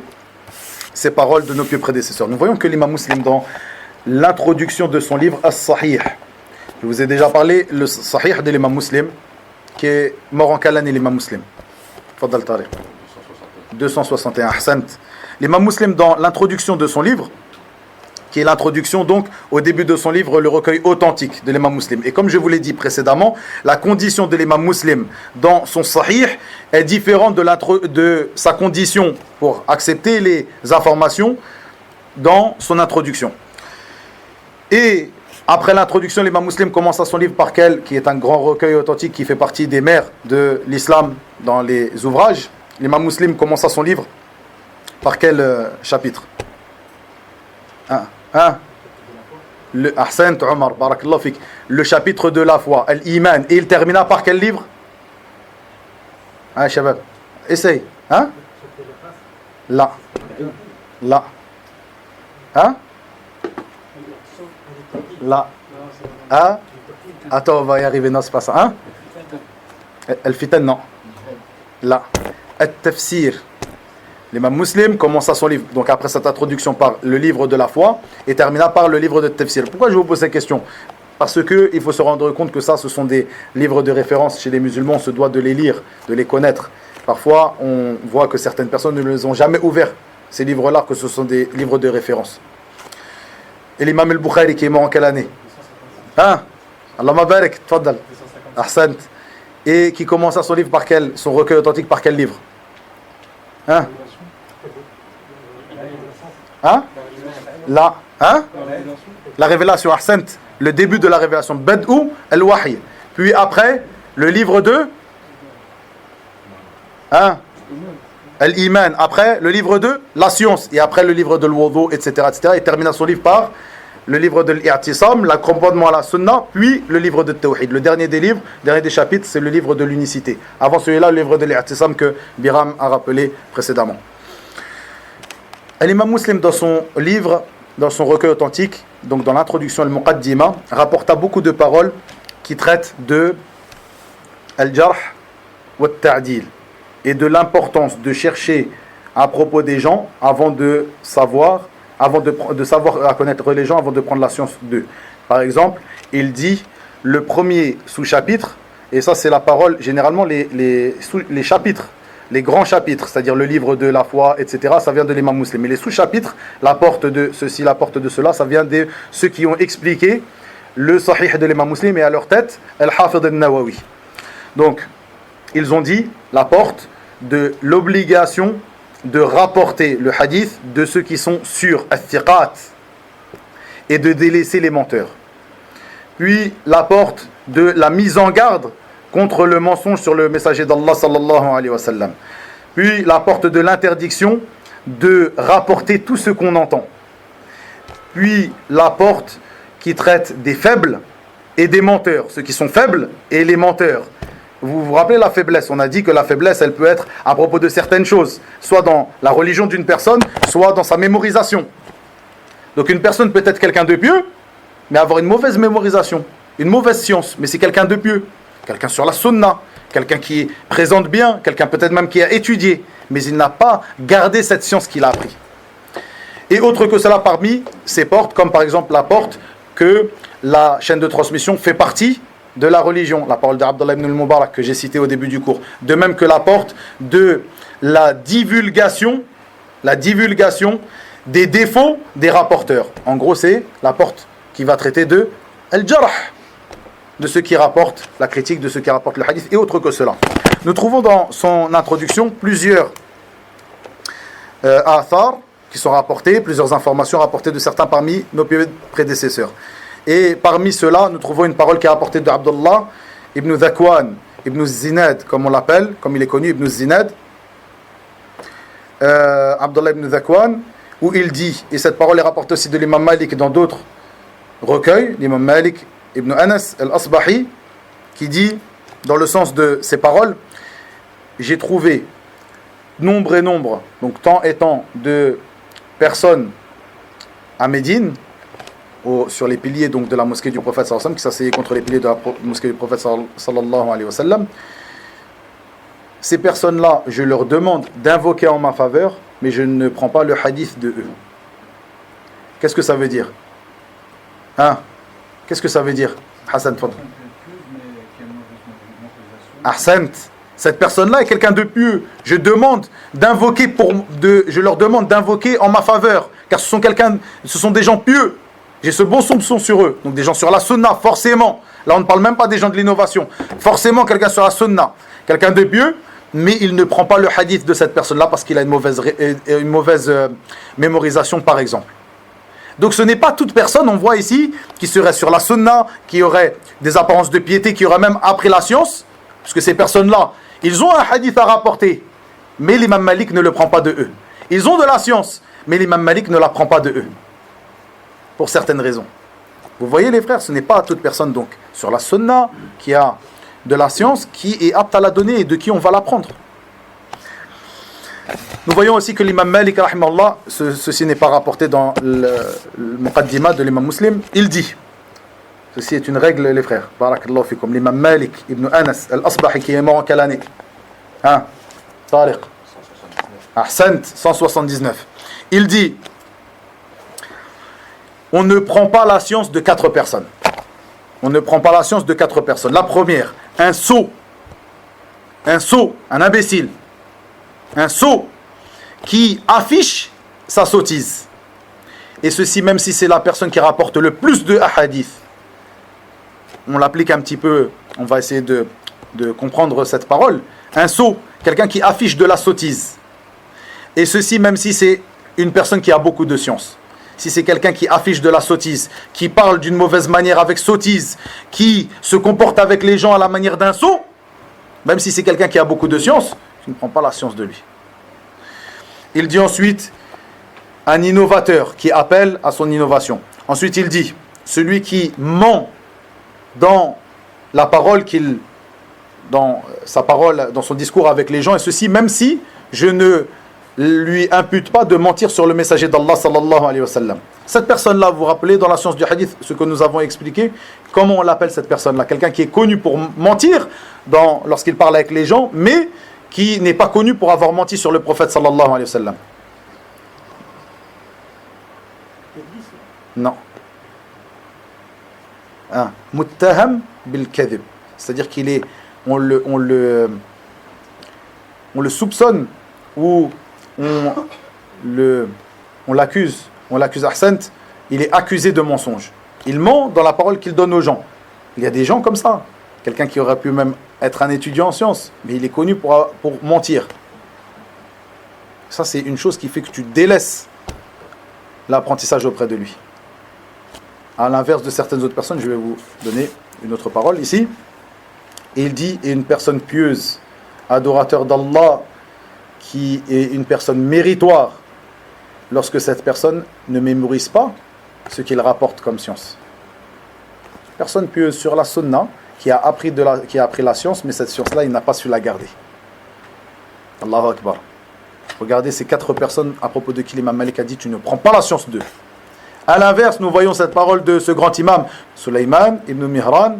ces paroles de nos pieux prédécesseurs. Nous voyons que l'imam Muslim, dans l'introduction de son livre As-Sahih, je vous ai déjà parlé, le Sahih de l'imam Muslim, qui est mort en quelle année l'imam Muslim? Fadal Tariq. 261. Ahsant. L'imam Muslim, dans l'introduction de son livre, qui est l'introduction donc au début de son livre, le recueil authentique de l'imam Muslim. Et comme je vous l'ai dit précédemment, la condition de l'imam Muslim dans son Sahih est différente de sa condition pour accepter les informations dans son introduction. Et après l'introduction, l'imam Muslim commence à son livre par quel, qui est un grand recueil authentique qui fait partie des mères de l'islam dans les ouvrages. L'imam Muslim commence à son livre par quel chapitre? Le Ahsant Omar, barakallahu fik. Le chapitre de la foi, Al-Iman. Et il termina par quel livre? Shabab, essaye. Là. Là. Là. Attends, on va y arriver. Non, c'est pas ça. Al-Fitan, non. Là. Al-Tafsir. L'imam Muslim commence à son livre, donc après cette introduction, par le livre de la foi et termina par le livre de Tafsir. Pourquoi je vous pose cette question? Parce qu'il faut se rendre compte que ça, ce sont des livres de référence chez les musulmans, on se doit de les lire, de les connaître. Parfois, on voit que certaines personnes ne les ont jamais ouverts, ces livres-là, que ce sont des livres de référence. Et l'imam al-Bukhari qui est mort en quelle année? Allahumma barik, tfaddal. Ahsant. Et qui commence à son livre par quel, son recueil authentique par quel livre? La révélation, Ahsant, le début de la révélation, Bad'u al-Wahy. Puis après, le livre de Al-Iman. Après, le livre de la science. Et après, le livre de l'Wudu, etc., etc. Il termine son livre par le livre de l'I'tisam, l'accompagnement à la Sunna, puis le livre de Tawhid. Le dernier des livres, dernier des chapitres, c'est le livre de l'unicité. Avant celui-là, le livre de l'I'tisam que Biram a rappelé précédemment. L'imam Muslim, dans son livre, dans son recueil authentique, donc dans l'introduction al-Muqaddima, rapporta beaucoup de paroles qui traitent de al-Jarh wa al-Ta'dil et de l'importance de chercher à propos des gens avant de savoir à connaître les gens avant de prendre la science d'eux. Par exemple, il dit le premier sous-chapitre, et ça c'est la parole, généralement les chapitres, les grands chapitres, c'est-à-dire le livre de la foi, etc., ça vient de l'imam Muslim. Mais les sous-chapitres, la porte de ceci, la porte de cela, ça vient de ceux qui ont expliqué le Sahih de l'imam Muslim et à leur tête, Al-Hafid al-Nawawi. Donc, ils ont dit la porte de l'obligation de rapporter le hadith de ceux qui sont sûrs, al-thiqat, et de délaisser les menteurs. Puis, la porte de la mise en garde contre le mensonge sur le messager d'Allah sallallahu alayhi wa sallam. Puis la porte de l'interdiction de rapporter tout ce qu'on entend. Puis la porte qui traite des faibles et des menteurs, ceux qui sont faibles et les menteurs. Vous vous rappelez la faiblesse? On a dit que la faiblesse, elle peut être à propos de certaines choses, soit dans la religion d'une personne, soit dans sa mémorisation. Donc une personne peut être quelqu'un de pieux, mais avoir une mauvaise mémorisation, une mauvaise science, mais c'est quelqu'un de pieux. Quelqu'un sur la sunna, quelqu'un qui présente bien, quelqu'un peut-être même qui a étudié, mais il n'a pas gardé cette science qu'il a appris. Et autre que cela, parmi ces portes, comme par exemple la porte que la chaîne de transmission fait partie de la religion, la parole d'Abdallah ibn al-Mubarak que j'ai citée au début du cours, de même que la porte de la divulgation des défauts des rapporteurs. En gros, c'est la porte qui va traiter de al-Jarh, de ceux qui rapportent la critique, de ceux qui rapportent le hadith et autre que cela. Nous trouvons dans son introduction plusieurs athar qui sont rapportés, plusieurs informations rapportées de certains parmi nos prédécesseurs. Et parmi ceux-là, nous trouvons une parole qui est rapportée de Abdullah ibn Zakwan, ibn Zinad, comme on l'appelle, comme il est connu, ibn Zinad, Abdullah ibn Zakwan, où il dit, et cette parole est rapportée aussi de l'imam Malik dans d'autres recueils, l'imam Malik Ibn Anas al-Asbahi, qui dit, dans le sens de ces paroles, j'ai trouvé nombre et nombre, donc tant et tant de personnes à Médine, sur les piliers donc, de la mosquée du prophète sallallahu alayhi wa sallam, qui s'asseyait contre les piliers de la mosquée du prophète sallallahu alayhi wa sallam. Ces personnes-là, je leur demande d'invoquer en ma faveur, mais je ne prends pas le hadith de eux. Qu'est-ce que ça veut dire? Hein? Qu'est-ce que ça veut dire, Hassan Fadl? Ahsant. Cette personne-là est quelqu'un de pieux. Je leur demande d'invoquer en ma faveur, car ce sont des gens pieux. J'ai ce bon soupçon sur eux. Donc des gens sur la sunna, forcément. Là, on ne parle même pas des gens de l'innovation. Forcément, quelqu'un sur la sunna, quelqu'un de pieux, mais il ne prend pas le hadith de cette personne-là parce qu'il a une mauvaise mémorisation, par exemple. Donc ce n'est pas toute personne, on voit ici, qui serait sur la sunna, qui aurait des apparences de piété, qui aurait même appris la science, puisque ces personnes-là, ils ont un hadith à rapporter, mais l'imam Malik ne le prend pas de eux. Ils ont de la science, mais l'imam Malik ne la prend pas de eux, pour certaines raisons. Vous voyez les frères, ce n'est pas toute personne donc sur la sunna qui a de la science, qui est apte à la donner et de qui on va l'apprendre. Nous voyons aussi que l'imam Malik, rahimahullah, ceci n'est pas rapporté dans le Muqaddimah de l'imam Muslim, il dit, ceci est une règle les frères, barakallahu fikum, l'imam Malik ibn Anas al-Asbahi qui est mort en quelle année? Hein? Tariq. Ahsant, 179. Il dit, on ne prend pas la science de 4 personnes. On ne prend pas la science de 4 personnes. La première, un sot, un imbécile, un sot qui affiche sa sottise. Et ceci même si c'est la personne qui rapporte le plus de hadith. On l'applique un petit peu, on va essayer de comprendre cette parole. Un sot, quelqu'un qui affiche de la sottise. Et ceci même si c'est une personne qui a beaucoup de science. Si c'est quelqu'un qui affiche de la sottise, qui parle d'une mauvaise manière avec sottise, qui se comporte avec les gens à la manière d'un sot, même si c'est quelqu'un qui a beaucoup de science, je ne prends pas la science de lui. Il dit ensuite, un innovateur qui appelle à son innovation. Ensuite il dit, celui qui ment dans la parole dans son discours avec les gens, et ceci même si je ne lui impute pas de mentir sur le messager d'Allah sallallahu alayhi wa sallam. Cette personne-là, vous vous rappelez dans la science du hadith, ce que nous avons expliqué, comment on l'appelle cette personne-là? Quelqu'un qui est connu pour mentir lorsqu'il parle avec les gens, mais qui n'est pas connu pour avoir menti sur le prophète sallallahu alayhi wa sallam. Non. Muttaham bil kadhib. C'est-à-dire on le soupçonne ou on l'accuse Ahsant, il est accusé de mensonge. Il ment dans la parole qu'il donne aux gens. Il y a des gens comme ça. Quelqu'un qui aurait pu même être un étudiant en sciences, mais il est connu pour mentir. Ça, c'est une chose qui fait que tu délaisses l'apprentissage auprès de lui. À l'inverse de certaines autres personnes, je vais vous donner une autre parole ici. Et il dit, et une personne pieuse, adorateur d'Allah, qui est une personne méritoire, lorsque cette personne ne mémorise pas ce qu'il rapporte comme science. Personne pieuse sur la sunna, qui a appris la science, mais cette science-là, il n'a pas su la garder. Allahu Akbar. Regardez ces 4 personnes à propos de qui l'imam Malik a dit, tu ne prends pas la science d'eux. À l'inverse, nous voyons cette parole de ce grand imam, Sulayman ibn Mihran,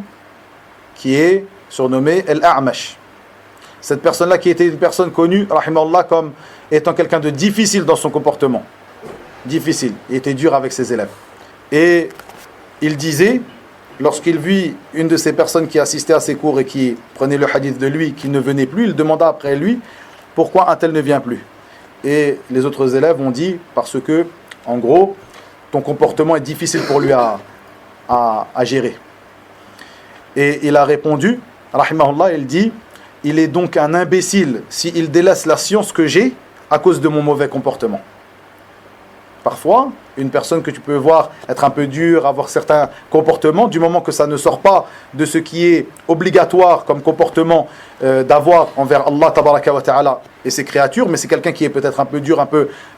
qui est surnommé Al-A'mash. Cette personne-là qui était une personne connue, rahimallah, comme étant quelqu'un de difficile dans son comportement. Difficile. Il était dur avec ses élèves. Et il disait, lorsqu'il vit une de ces personnes qui assistait à ses cours et qui prenait le hadith de lui, qui ne venait plus, il demanda après lui, pourquoi un tel ne vient plus? Et les autres élèves ont dit, parce que, en gros, ton comportement est difficile pour lui à gérer. Et il a répondu, rahimahullah, il dit, il est donc un imbécile s'il délaisse la science que j'ai à cause de mon mauvais comportement. Parfois, une personne que tu peux voir être un peu dure, avoir certains comportements, du moment que ça ne sort pas de ce qui est obligatoire comme comportement d'avoir envers Allah tabaraka wa ta'ala et ses créatures, mais c'est quelqu'un qui est peut-être un peu dur,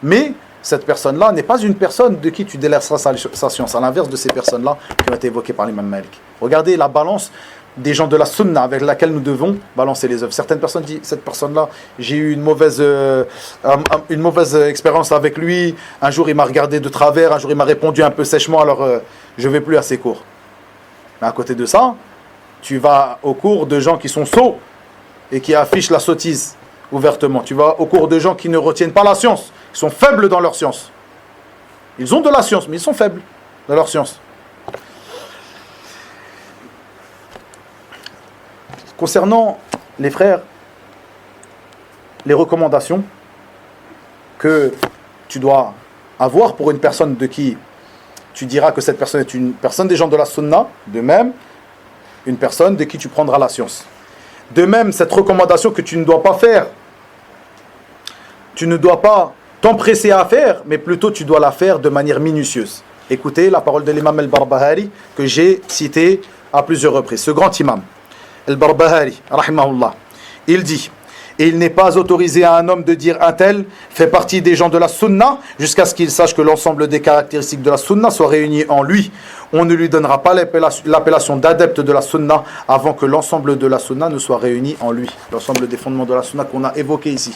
mais cette personne-là n'est pas une personne de qui tu délaisseras sa science, à l'inverse de ces personnes-là qui ont été évoquées par l'imam Malik. Regardez la balance des gens de la sunna avec laquelle nous devons balancer les œuvres. Certaines personnes disent, cette personne-là, j'ai eu une mauvaise expérience avec lui, un jour il m'a regardé de travers, un jour il m'a répondu un peu sèchement, alors je ne vais plus à ses cours. Mais à côté de ça, tu vas au cours de gens qui sont sots et qui affichent la sottise ouvertement. Tu vas au cours de gens qui ne retiennent pas la science, qui sont faibles dans leur science. Ils ont de la science, mais ils sont faibles dans leur science. Concernant les frères, les recommandations que tu dois avoir pour une personne de qui tu diras que cette personne est une personne des gens de la sunna, de même, une personne de qui tu prendras la science. De même, cette recommandation que tu ne dois pas faire, tu ne dois pas t'empresser à faire, mais plutôt tu dois la faire de manière minutieuse. Écoutez la parole de l'imam al-Barbahari que j'ai citée à plusieurs reprises. Ce grand imam, al-Barbahari, rahimahullah, il dit: et il n'est pas autorisé à un homme de dire un tel fait partie des gens de la sunna jusqu'à ce qu'il sache que l'ensemble des caractéristiques de la sunna soient réunies en lui. On ne lui donnera pas l'appellation d'adepte de la sunna avant que l'ensemble de la sunna ne soit réuni en lui. L'ensemble des fondements de la sunna qu'on a évoqué ici.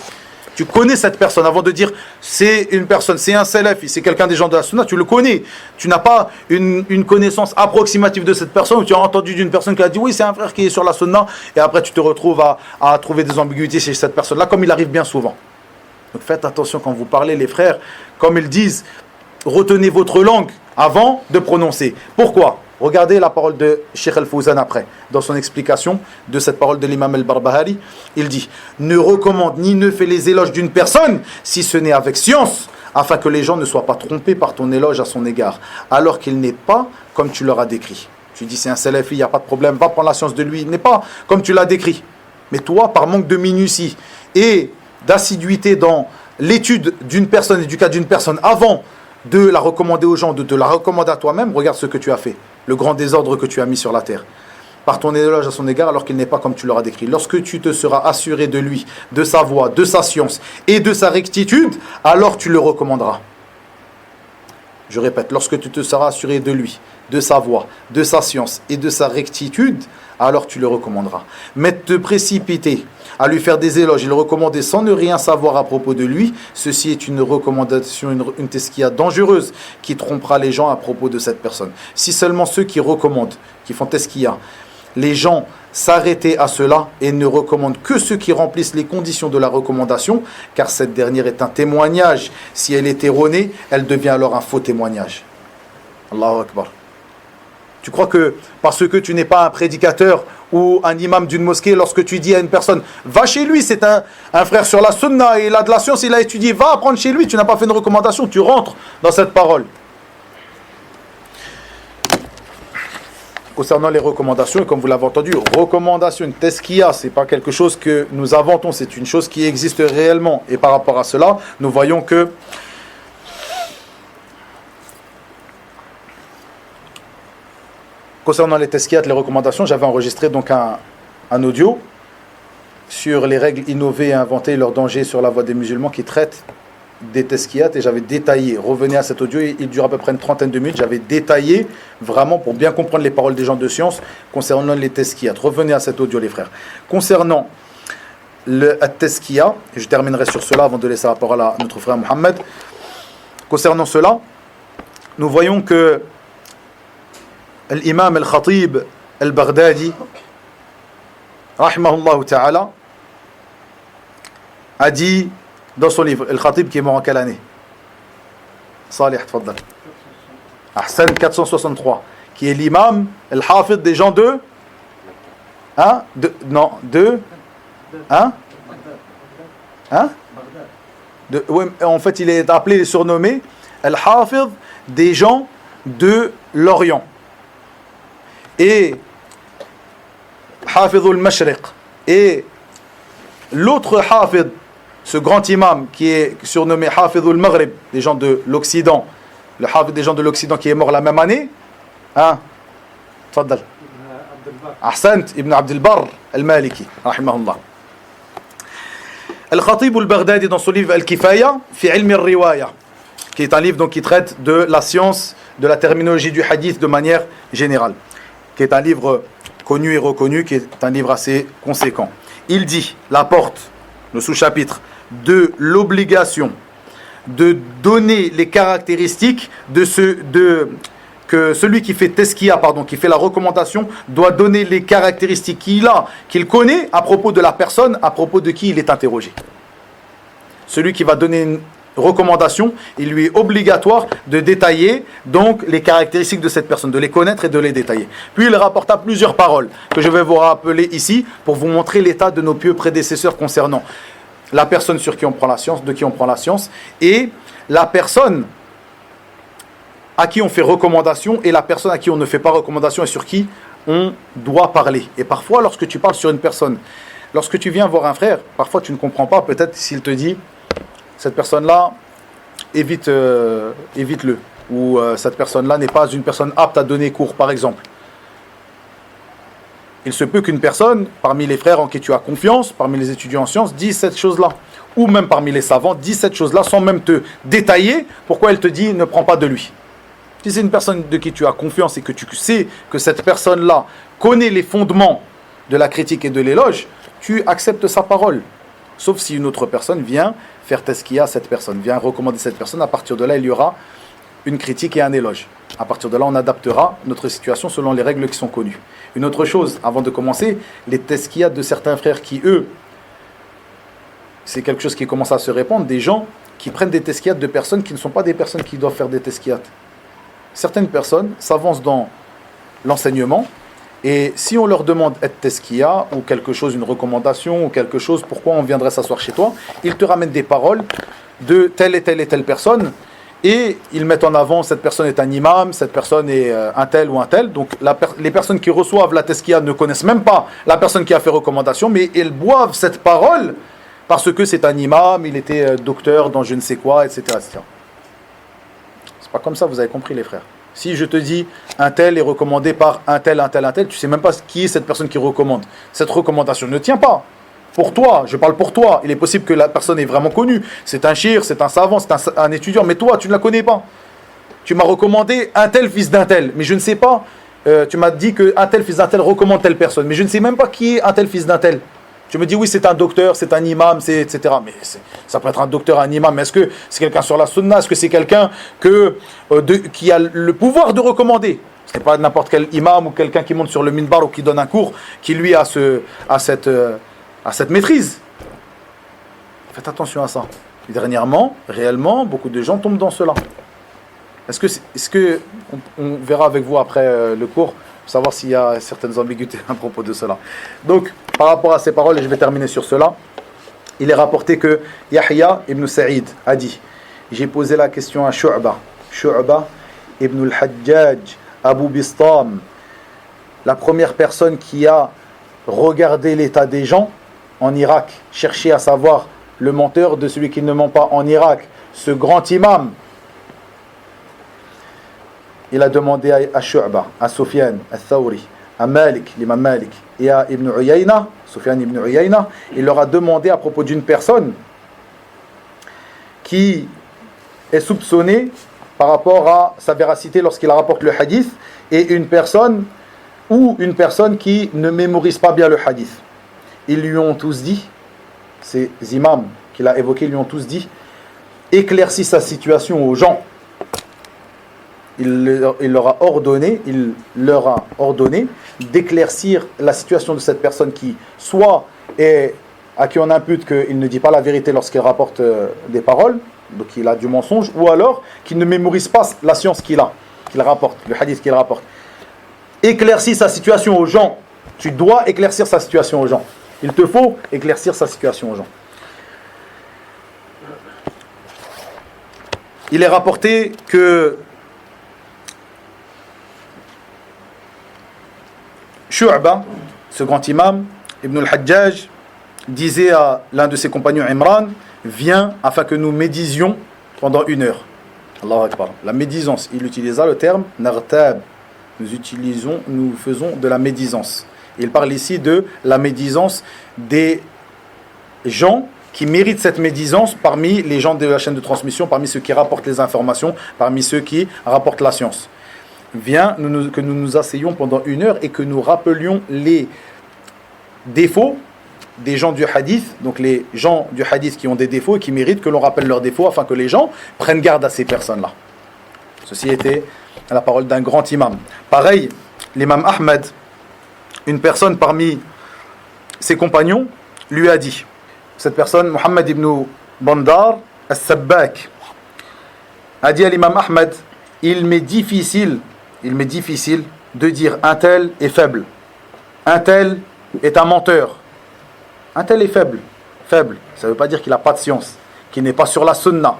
Tu connais cette personne avant de dire c'est une personne, c'est un salafi, c'est quelqu'un des gens de la sunna, tu le connais. Tu n'as pas une connaissance approximative de cette personne, ou tu as entendu d'une personne qui a dit oui c'est un frère qui est sur la sunna, et après tu te retrouves à trouver des ambiguïtés chez cette personne-là, comme il arrive bien souvent. Donc faites attention quand vous parlez, les frères, comme ils disent, retenez votre langue avant de prononcer. Pourquoi ? Regardez la parole de Cheikh Al-Fawzan après, dans son explication de cette parole de l'imam Al-Barbahari. Il dit: ne recommande ni ne fait les éloges d'une personne si ce n'est avec science, afin que les gens ne soient pas trompés par ton éloge à son égard, alors qu'il n'est pas comme tu leur as décrit. Tu dis c'est un salafi, il n'y a pas de problème, va prendre la science de lui, il n'est pas comme tu l'as décrit. Mais toi, par manque de minutie et d'assiduité dans l'étude d'une personne et du cas d'une personne, avant de la recommander aux gens, de te la recommander à toi-même, regarde ce que tu as fait, le grand désordre que tu as mis sur la terre, par ton éloge à son égard, alors qu'il n'est pas comme tu l'auras décrit. Lorsque tu te seras assuré de lui, de sa voix, de sa science et de sa rectitude, alors tu le recommanderas. Je répète, lorsque tu te seras assuré de lui, de sa voix, de sa science et de sa rectitude, alors tu le recommanderas. Mais te précipiter à lui faire des éloges et le recommander sans ne rien savoir à propos de lui, ceci est une recommandation, une teskia dangereuse qui trompera les gens à propos de cette personne. Si seulement ceux qui recommandent, qui font teskia, les gens s'arrêtaient à cela et ne recommandent que ceux qui remplissent les conditions de la recommandation, car cette dernière est un témoignage. Si elle est erronée, elle devient alors un faux témoignage. Allahu Akbar. Tu crois que parce que tu n'es pas un prédicateur ou un imam d'une mosquée, lorsque tu dis à une personne va chez lui, c'est un frère sur la sunna, il a de la science, il a étudié, va apprendre chez lui, tu n'as pas fait une recommandation, tu rentres dans cette parole. Concernant les recommandations, et comme vous l'avez entendu, recommandation, une teskia, c'est pas quelque chose que nous inventons, c'est une chose qui existe réellement. Et par rapport à cela, nous voyons que concernant les teskiyat, les recommandations, j'avais enregistré donc un audio sur les règles innovées et inventées et leurs dangers sur la voie des musulmans qui traite des teskiyat, et j'avais détaillé, revenez à cet audio, il dure à peu près une trentaine de minutes, j'avais détaillé vraiment pour bien comprendre les paroles des gens de science concernant les teskiyat. Revenez à cet audio les frères. Concernant le teskiya, et je terminerai sur cela avant de laisser la parole à notre frère Mohamed. Concernant cela, nous voyons que l'imam al-Khatib al-Baghdadi rahimahullah ta'ala a dit dans son livre, Al-Khatib qui est mort en quelle année? Salih, tfaddal. Ahsan 463, qui est l'imam, al-Hafid des gens de en fait il est appelé et surnommé al-Hafid des gens de l'Orient. Et Hafid al-Mashriq, et l'autre Hafid, ce grand imam qui est surnommé Hafid al-Maghrib, des gens de l'Occident, le Hafid des gens de l'Occident qui est mort la même année, Tfaddal. Ahsant ibn Abd al-Barr al-Maliki, rahimahullah. Al-Khatib al-Baghdadi dans son livre Al-Kifaya fi ilm al-riwaya, qui est un livre donc qui traite de la science, de la terminologie du hadith de manière générale, qui est un livre connu et reconnu, qui est un livre assez conséquent. Il dit, la porte, le sous-chapitre, de l'obligation de donner les caractéristiques que celui qui fait teskia, qui fait la recommandation, doit donner les caractéristiques qu'il connaît à propos de la personne, à propos de qui il est interrogé. Celui qui va donner une recommandation, il lui est obligatoire de détailler donc les caractéristiques de cette personne, de les connaître et de les détailler. Puis il rapporta plusieurs paroles que je vais vous rappeler ici pour vous montrer l'état de nos pieux prédécesseurs concernant la personne sur qui on prend la science, de qui on prend la science, et la personne à qui on fait recommandation et la personne à qui on ne fait pas recommandation et sur qui on doit parler. Et parfois, lorsque tu parles sur une personne, lorsque tu viens voir un frère, parfois tu ne comprends pas, peut-être s'il te dit cette personne-là, évite-le. Ou cette personne-là n'est pas une personne apte à donner cours, par exemple. Il se peut qu'une personne, parmi les frères en qui tu as confiance, parmi les étudiants en sciences, dise cette chose-là. Ou même parmi les savants, dise cette chose-là sans même te détailler pourquoi elle te dit ne prends pas de lui. Si c'est une personne de qui tu as confiance et que tu sais que cette personne-là connaît les fondements de la critique et de l'éloge, tu acceptes sa parole. Sauf si une autre personne vient faire teskia à cette personne, vient recommander cette personne. À partir de là, il y aura une critique et un éloge. À partir de là, on adaptera notre situation selon les règles qui sont connues. Une autre chose, avant de commencer, les teskia de certains frères qui, eux, c'est quelque chose qui commence à se répandre, des gens qui prennent des teskias de personnes qui ne sont pas des personnes qui doivent faire des teskias. Certaines personnes s'avancent dans l'enseignement, et si on leur demande être teskia ou quelque chose, une recommandation ou quelque chose, pourquoi on viendrait s'asseoir chez toi, ils te ramènent des paroles de telle et telle et telle personne, et ils mettent en avant cette personne est un imam, cette personne est un tel ou un tel. Donc les personnes qui reçoivent la teskia ne connaissent même pas la personne qui a fait recommandation, mais elles boivent cette parole parce que c'est un imam, il était docteur dans je ne sais quoi, etc. etc. C'est pas comme ça, vous avez compris les frères. Si je te dis un tel est recommandé par un tel, tu sais même pas qui est cette personne qui recommande. Cette recommandation ne tient pas. Pour toi, je parle pour toi, il est possible que la personne est vraiment connue. C'est un shir, c'est un savant, c'est un étudiant, mais toi, tu ne la connais pas. Tu m'as recommandé un tel fils d'un tel, mais je ne sais pas. Tu m'as dit qu'un tel fils d'un tel recommande telle personne, mais je ne sais même pas qui est un tel fils d'un tel. Tu me dis oui, c'est un docteur, c'est un imam, etc. Mais ça peut être un docteur, un imam, mais est-ce que c'est quelqu'un sur la sunna? Est-ce que c'est quelqu'un qui a le pouvoir de recommander? Ce n'est pas n'importe quel imam ou quelqu'un qui monte sur le minbar ou qui donne un cours, qui lui a cette maîtrise. Faites attention à ça. Et dernièrement, réellement, beaucoup de gens tombent dans cela. Est-ce que on verra avec vous après le cours, pour savoir s'il y a certaines ambiguïtés à propos de cela. Donc, par rapport à ces paroles, et je vais terminer sur cela, il est rapporté que Yahya ibn Sa'id a dit, j'ai posé la question à Shu'ba ibn al-Hajjaj, Abu Bistam, la première personne qui a regardé l'état des gens en Irak, chercher à savoir le menteur de celui qui ne ment pas en Irak, ce grand imam. Il a demandé à Shu'ba, à Sufyan al-Thawri, à Malik, l'imam Malik, et à Ibn Uyayna, Sufyan ibn Uyayna, il leur a demandé à propos d'une personne qui est soupçonnée par rapport à sa véracité lorsqu'il rapporte le hadith, et une personne qui ne mémorise pas bien le hadith. Ils lui ont tous dit, ces imams qu'il a évoqués lui ont tous dit, éclaircis sa situation aux gens. Il leur a ordonné d'éclaircir la situation de cette personne qui, soit à qui on impute qu'il ne dit pas la vérité lorsqu'il rapporte des paroles, donc il a du mensonge, ou alors qu'il ne mémorise pas la science qu'il rapporte, le hadith qu'il rapporte. Éclaircis sa situation aux gens. Tu dois éclaircir sa situation aux gens. Il te faut éclaircir sa situation aux gens. Il est rapporté que Shu'ba, ce grand imam, Ibn al-Hajjaj, disait à l'un de ses compagnons Imran, viens afin que nous médisions pendant 1 heure. Allahu Akbar. La médisance, il utilisa le terme nartab. Nous faisons de la médisance. Il parle ici de la médisance des gens qui méritent cette médisance parmi les gens de la chaîne de transmission, parmi ceux qui rapportent les informations, parmi ceux qui rapportent la science. vient que nous nous asseyions pendant 1 heure et que nous rappelions les défauts des gens du hadith, donc les gens du hadith qui ont des défauts et qui méritent que l'on rappelle leurs défauts afin que les gens prennent garde à ces personnes-là. Ceci était la parole d'un grand imam. Pareil, l'imam Ahmed, une personne parmi ses compagnons, lui a dit, cette personne, Mohammed ibn Bandar al-Sabbak, a dit à l'imam Ahmed, il m'est difficile de dire un tel est faible, un tel est un menteur, un tel est faible. Ça ne veut pas dire qu'il n'a pas de science, qu'il n'est pas sur la sunna,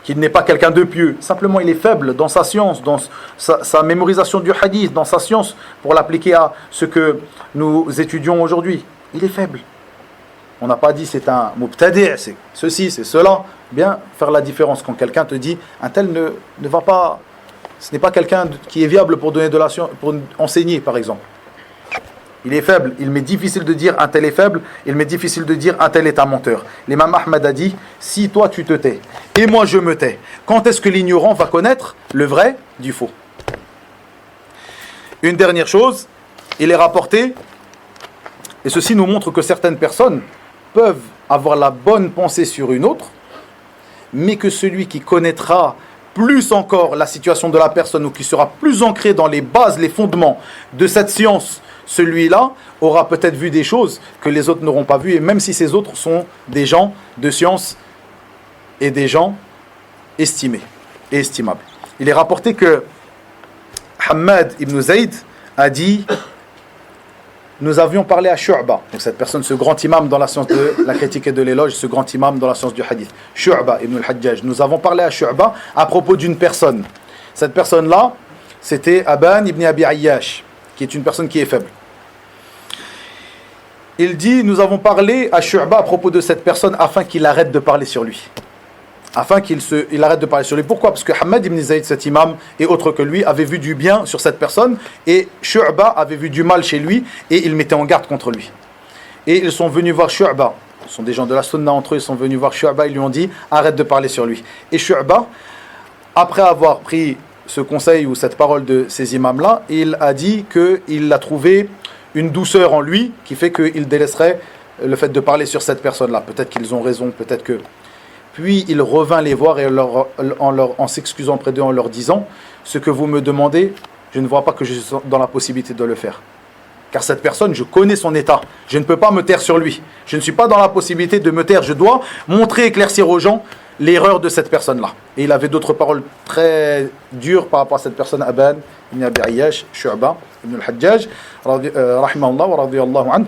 qu'il n'est pas quelqu'un de pieux. Simplement, il est faible dans sa science, dans sa mémorisation du hadith, dans sa science, pour l'appliquer à ce que nous étudions aujourd'hui. Il est faible. On n'a pas dit c'est un mubtadi', c'est ceci, c'est cela. Bien faire la différence quand quelqu'un te dit un tel ne va pas, ce n'est pas quelqu'un qui est viable pour donner de la science, pour enseigner par exemple. Il est faible, il m'est difficile de dire un tel est faible, il m'est difficile de dire un tel est un menteur. L'imam Ahmed a dit, si toi tu te tais, et moi je me tais, quand est-ce que l'ignorant va connaître le vrai du faux? Une dernière chose, il est rapporté, et ceci nous montre que certaines personnes peuvent avoir la bonne pensée sur une autre, mais que celui qui connaîtra plus encore la situation de la personne ou qui sera plus ancré dans les bases, les fondements de cette science, celui-là aura peut-être vu des choses que les autres n'auront pas vues, et même si ces autres sont des gens de science et des gens estimés et estimables. Il est rapporté que Hammad ibn Zayd a dit, nous avions parlé à Shu'ba, donc cette personne, ce grand imam dans la science de la critique et de l'éloge, ce grand imam dans la science du hadith, Shu'ba ibn al-Hajjaj, nous avons parlé à Shu'ba à propos d'une personne. Cette personne-là, c'était Aban ibn Abi Ayyash, qui est une personne qui est faible. Il dit, nous avons parlé à Shu'ba à propos de cette personne afin qu'il arrête de parler sur lui. Afin qu'il arrête de parler sur lui. Pourquoi? Parce que Hammad ibn Zayd, cet imam, et autres que lui, avait vu du bien sur cette personne, et Shu'ba avait vu du mal chez lui, et il mettait en garde contre lui. Et ils sont venus voir Shu'ba. Ce sont des gens de la sunna entre eux, ils sont venus voir Shu'ba, ils lui ont dit, arrête de parler sur lui. Et Shu'ba, après avoir pris ce conseil ou cette parole de ces imams-là, il a dit qu'il a trouvé une douceur en lui qui fait qu'il délaisserait le fait de parler sur cette personne-là. Peut-être qu'ils ont raison, peut-être que... Puis il revint les voir et en s'excusant près d'eux, en leur disant, ce que vous me demandez, je ne vois pas que je suis dans la possibilité de le faire. Car cette personne, je connais son état. Je ne peux pas me taire sur lui. Je ne suis pas dans la possibilité de me taire. Je dois montrer, éclaircir aux gens l'erreur de cette personne-là. Et il avait d'autres paroles très dures par rapport à cette personne, Aban ibn Abi Ayyash, Shu'ba ibn al-Hajjaj, rahimahullah wa radiyallahu anhu.